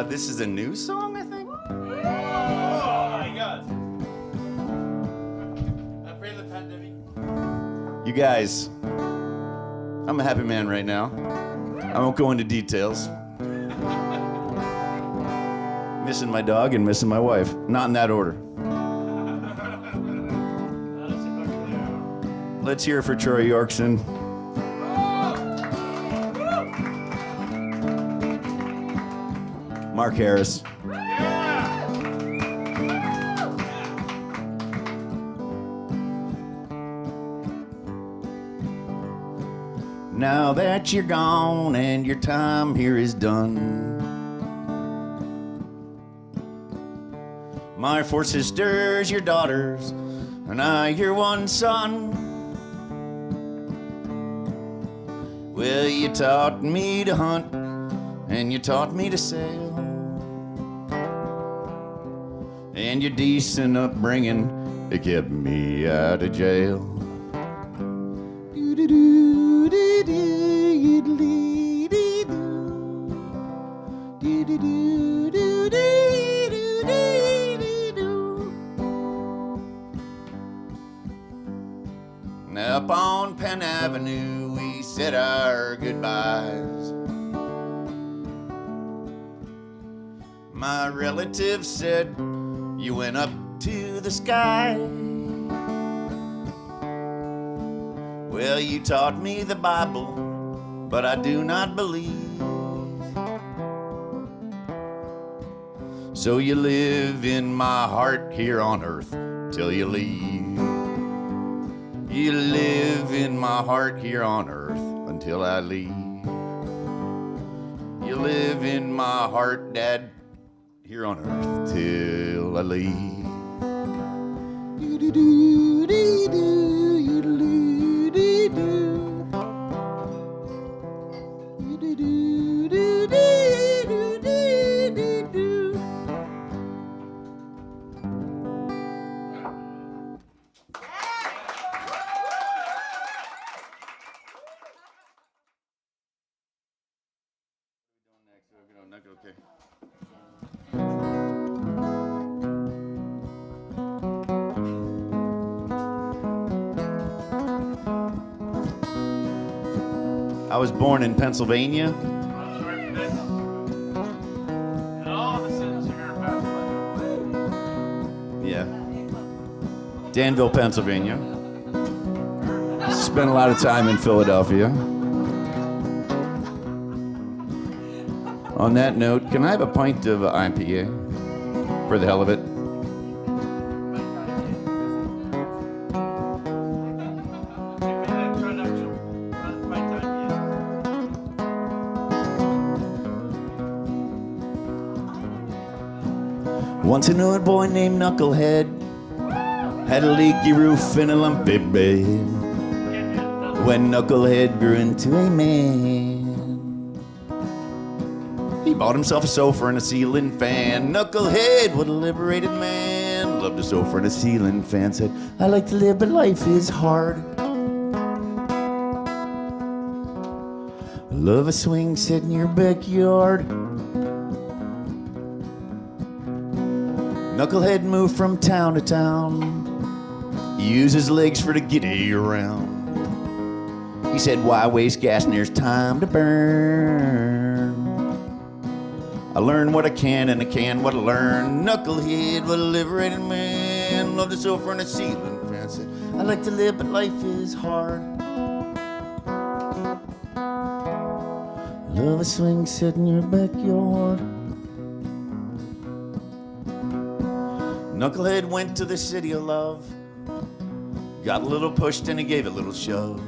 This is a new song, I think. Oh my God! After the pandemic. You guys, I'm a happy man right now. I won't go into details. Missing my dog and missing my wife. Not in that order. Let's hear it for Troy Yorkson. Mark Harris. Now that you're gone and your time here is done, my 4 sisters, your daughters, and I, your one son. Well, you taught me to hunt, and you taught me to sail, and your decent upbringing, it kept me out of jail. Up on Penn Avenue, we said our goodbyes. My relatives said you went up to the sky. Well, you taught me the Bible, but I do not believe. So you live in my heart here on earth till you leave. You live in my heart here on earth until I leave. You live in my heart, Dad, here on earth till I leave. Okay. I was born in Pennsylvania. I'm sorry for this. And all the sins of your past life. Yeah. Danville, Pennsylvania. Spent a lot of time in Philadelphia. On that note, can I have a pint of IPA for the hell of it? Once I knew a boy named Knucklehead, had a leaky roof and a lumpy bed. When Knucklehead grew into a man, he bought himself a sofa and a ceiling fan. Knucklehead, what a liberated man. Loved a sofa and a ceiling fan. Said, I like to live, but life is hard. I love a swing set in your backyard. Knucklehead moved from town to town. He used his legs for to get around. He said, why waste gas when there's time to burn? I learn what I can and I can what I learn. Knucklehead, what a liberated man. Loved a sofa and a ceiling fan. Said, I like to live, but life is hard. Love a swing set in your backyard. Knucklehead went to the city of love. Got a little pushed and he gave a little shove.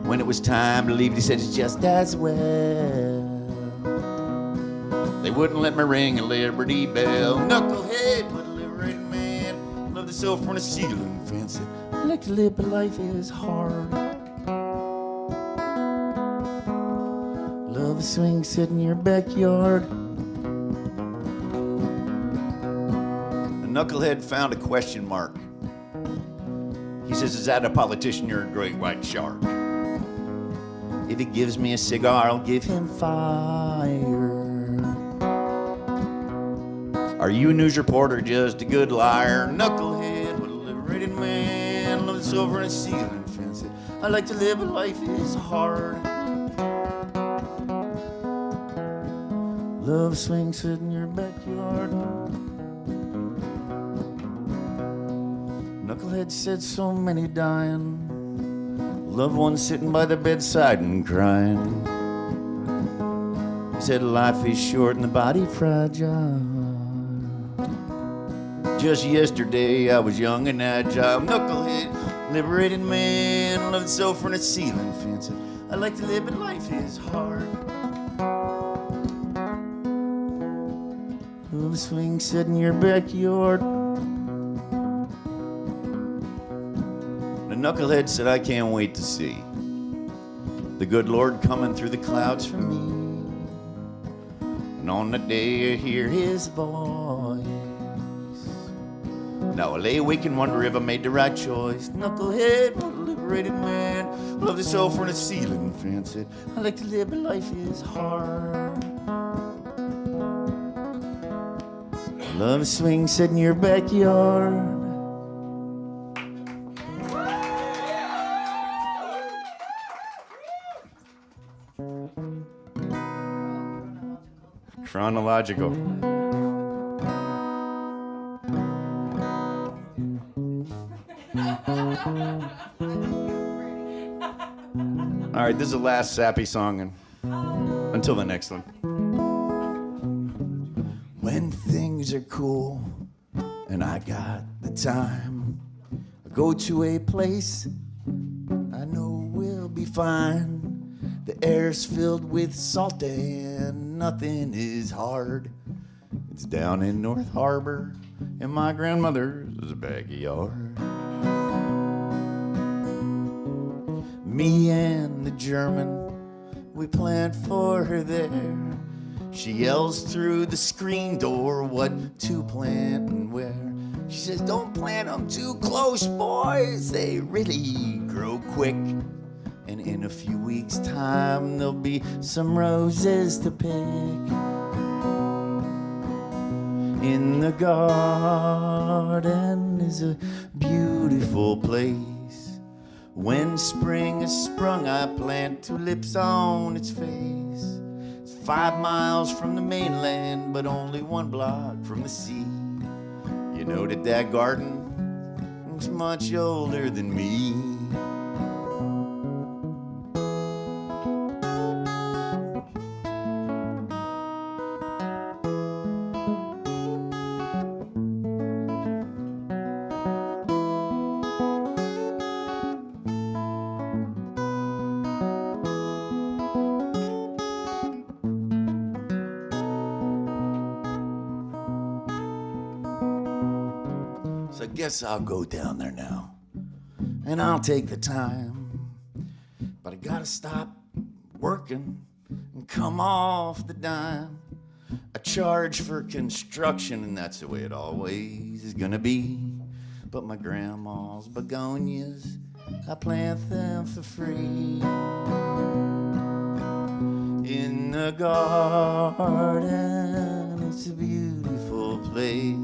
When it was time to leave, he said, it's just as well. They wouldn't let me ring a Liberty Bell. Knucklehead, what a liberated man. Loved the sofa and a ceiling fan. Said, I like to live, but life is hard. Love a swing set in your backyard. Knucklehead found a question mark. He He says, is that a politician? You're a great white shark. If he gives me a cigar, I'll give him fire. Are you a news reporter, just a good liar? Knucklehead, what a liberated man. Love the silver and ceiling fence. I like to live, but life is hard. Love swing sit in your backyard. Knucklehead said so many dying. Loved ones sitting by the bedside and crying. He said life is short and the body fragile. Just yesterday I was young and agile. Knucklehead, liberated man. Loved sofa and a ceiling fence. I like to live but life is hard. Love swing sit in your backyard. The knucklehead said, I can't wait to see the good Lord coming through the clouds for me. And on the day I hear his voice, now I lay awake and wonder if I made the right choice. Knucklehead, what a liberated man. Love the sofa and a ceiling fan. Said, I like to live, but life is hard. Love a swing set in your backyard. Chronological. All right, this is the last sappy song, and until the next one. When things are cool and I got the time, I go to a place I know will be fine. The air's filled with salt and nothing is hard. It's down in North Harbor in my grandmother's backyard. Me and the German, we planned for her there. She yells through the screen door what to plant and where. She says, don't plant them too close, boys. They really grow quick. And in a few weeks' time, there'll be some roses to pick. In the garden is a beautiful place. When spring is sprung, I plant tulips on its face. It's 5 miles from the mainland, but only 1 block from the sea. You know that garden is much older than me. So I guess I'll go down there now, and I'll take the time. But I gotta stop working and come off the dime. I charge for construction, and that's the way it always is gonna be. But my grandma's begonias, I plant them for free. In the garden, it's a beautiful place.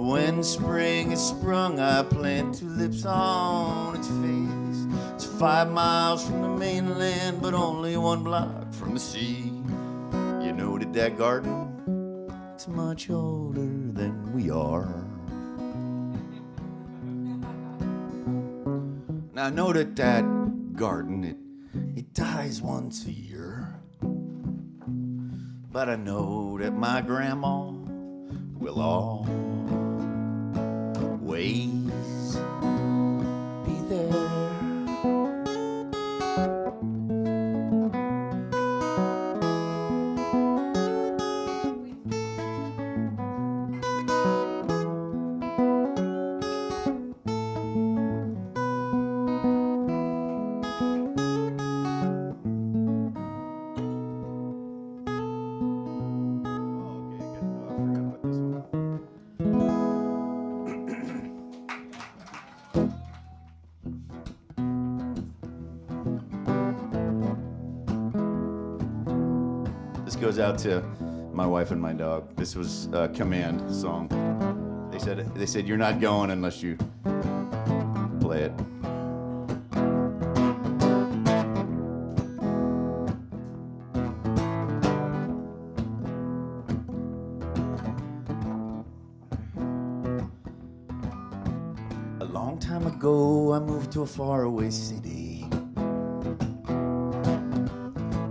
When spring is sprung, I plant tulips on its face. It's 5 miles from the mainland, but only 1 block from the sea. You know that garden, it's much older than we are. Now I know that garden, it dies once a year. But I know that my grandma will always be there. goes out to my wife and my dog. This was a command song. They said you're not going unless you play it. A long time ago, I moved to a faraway city.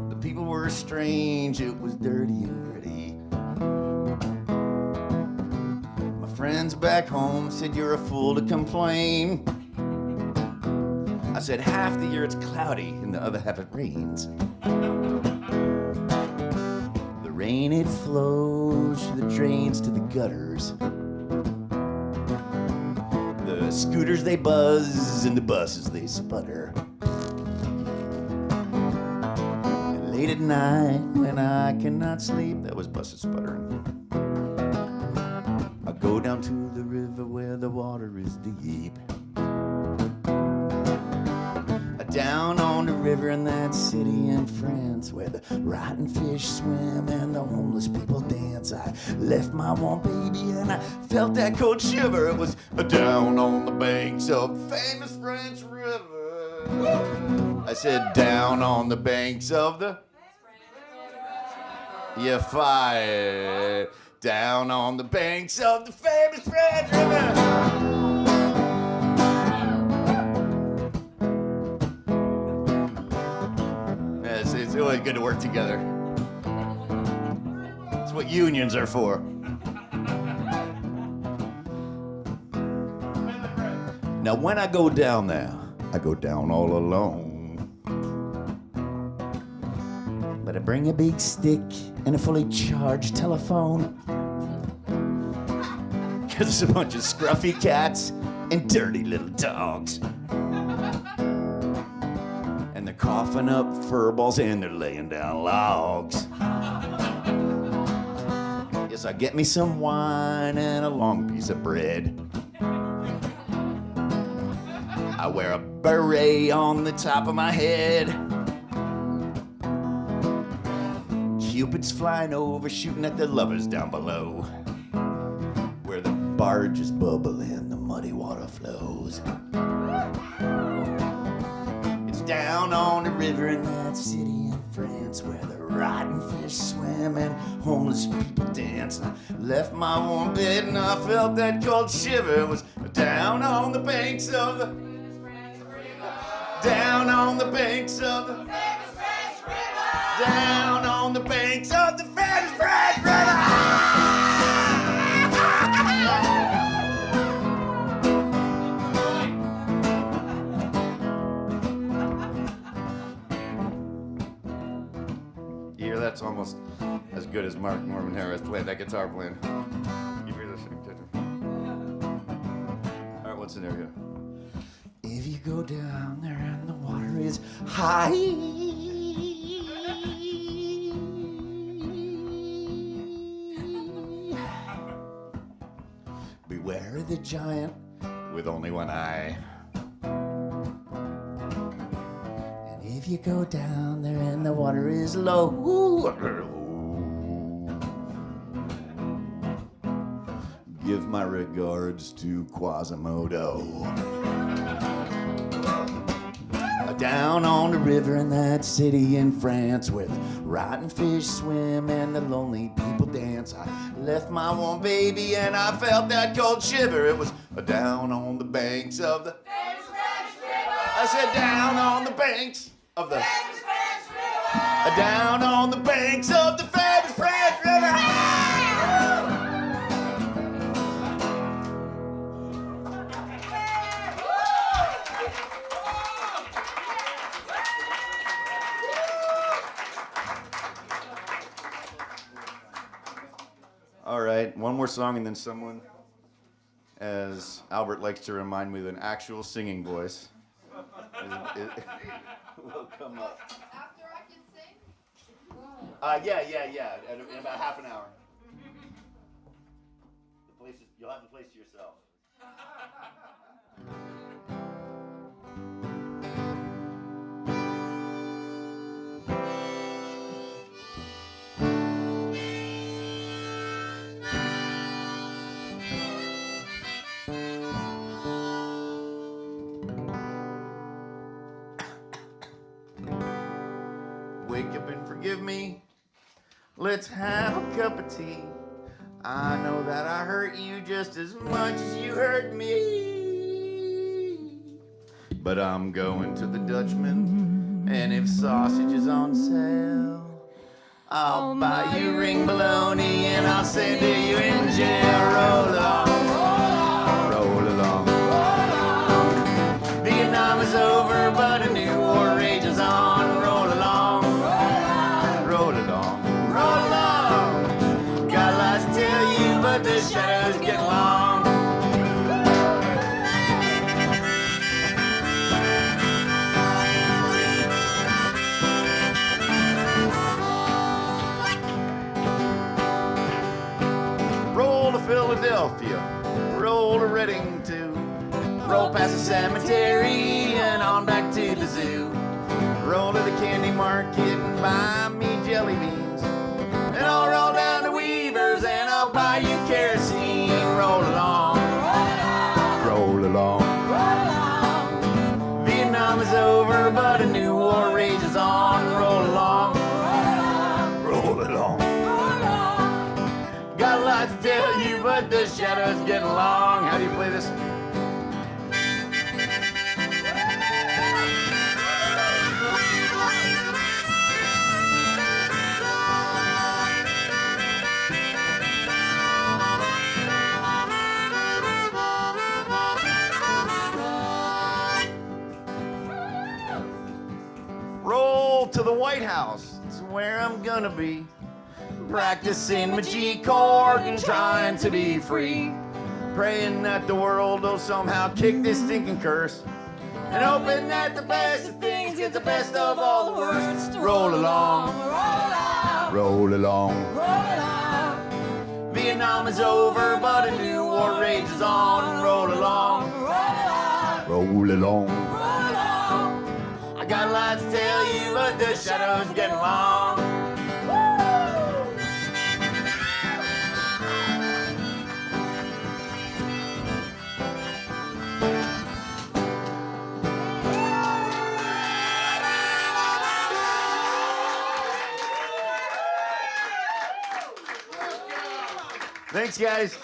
The people were strange, it was dirty and gritty. My friends back home said you're a fool to complain. I said half the year it's cloudy and the other half it rains. The rain, it flows through the drains to the gutters. The scooters, they buzz, and the buses, they sputter. And late at night, when I cannot sleep, that was buses sputtering, I go down to the river where the water is deep. Down on the river in that city in France where the rotten fish swim and the homeless people dance. I left my warm baby and I felt that cold shiver. It was down on the banks of famous French River. I said down on the banks of the fire. Down on the banks of the famous French River. It's always good to work together. That's what unions are for. Now, when I go down there, I go down all alone. But I bring a big stick and a fully charged telephone. 'Cause it's a bunch of scruffy cats and dirty little dogs. They're coughing up furballs and they're laying down logs. Yes, I get me some wine and a long piece of bread. I wear a beret on the top of my head. Cupid's flying over, shooting at the lovers down below, where the barges bubble and the muddy water flows. Down on the river in that city in France where the rotten fish swim and homeless people dance. I left my warm bed and I felt that cold shiver. It was down on the banks of the down on the banks of the down on the banks of the famous French River. That's almost as good as Mark Norman Harris playing that guitar playing. You hear this? All right, what's in there here? If you go down there and the water is high, beware the giant with only one eye. If you go down there and the water is low, give my regards to Quasimodo. Down on the river in that city in France where the rotten fish swim and the lonely people dance. I left my warm baby and I felt that cold shiver. It was down on the banks of the famous French River. I said down on the banks of the famous French River. Down on the banks of the famous French River. All right, one more song and then someone, as Albert likes to remind me, with an actual singing voice will come up. After I can sing? Yeah. In about half an hour. You'll have the place to yourself. forgive me. Let's have a cup of tea. I know that I hurt you just as much as you hurt me. But I'm going to the Dutchman, and if sausage is on sale, I'll buy you ring bologna and I'll send you in jail. Roll along, roll along. Vietnam is over, but a new war rages on. Roll along, roll along, roll along. Got lots to tell you, but the shadows get long. Roll to Philadelphia, roll to Reading too. Roll past the cemetery and on back to the zoo. Roll to the candy market and buy me jelly beans. And I'll roll down to Weaver's and I'll buy you kerosene. Roll along, roll along. Vietnam is over, but a new war rages on. Roll along, roll along. Got a lot to tell you, but the shadow's getting long. How do you play this? Roll to the White House, it's where I'm gonna be. Practicing my G chord and trying to be free. Praying that the world will somehow kick this stinking curse. And hoping that the best of things get the best of all the worst. Roll along, roll along. Vietnam is over, but a new war rages on. Roll along, roll along. I got lots to tell you, but the shadow's getting long. Thanks, guys.